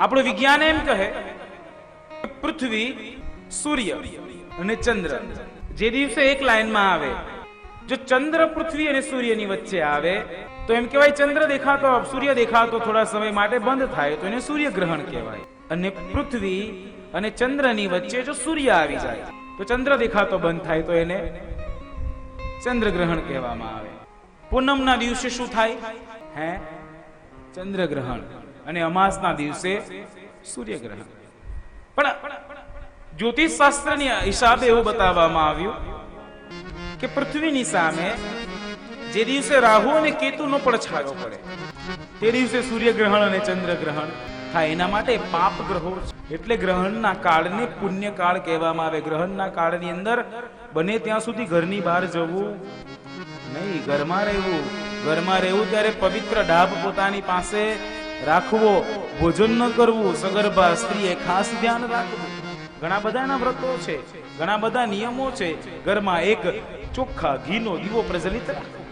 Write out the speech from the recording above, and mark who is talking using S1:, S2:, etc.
S1: આપણું વિજ્ઞાન એમ કહે પૃથ્વી, સૂર્ય અને ચંદ્ર જે દિવસે એક લાઈનમાં આવે, જો ચંદ્ર પૃથ્વી અને સૂર્યની વચ્ચે આવે તો એમ કહેવાય ચંદ્ર દેખાતો, સૂર્ય દેખાતો થોડા સમય માટે બંધ થાય તો એને સૂર્યગ્રહણ કહેવાય. અને પૃથ્વી અને ચંદ્રની વચ્ચે જો સૂર્ય આવી જાય તો ચંદ્ર દેખાતો બંધ થાય તો એને ચંદ્રગ્રહણ કહેવામાં આવે. પૂનમના દિવસે શું થાય? ચંદ્રગ્રહણ. અને અમાસના દિવસે સૂર્યગ્રહણ. પણ જ્યોતિષ શાસ્ત્રની હિસાબે એવું બતાવવામાં આવ્યું કે પૃથ્વીની સામે જે દિવસે રાહુ અને કેતુનો પડછાયો પડે તે દિવસે સૂર્યગ્રહણ અને ચંદ્રગ્રહણ થાય. એના માટે પાપ ગ્રહો એટલે ગ્રહણના કાળને પુણ્યકાળ કહેવામાં આવે. ગ્રહણના કાળની અંદર બને ત્યાં સુધી ઘરની બહાર જવું નહીં, ઘરમાં રહેવું. ઘરમાં રહેવું ત્યારે પવિત્ર ડાભ પોતાની પાસે રાખવો, ભોજન ન કરવું. સગર્ભા સ્ત્રીએ ખાસ ધ્યાન રાખવું. ઘણા બધાના વ્રતો છે, ઘણા બધા નિયમો છે. ઘરમાં એક ચોખ્ખા ઘીનો દીવો પ્રજ્વલિત રાખવો.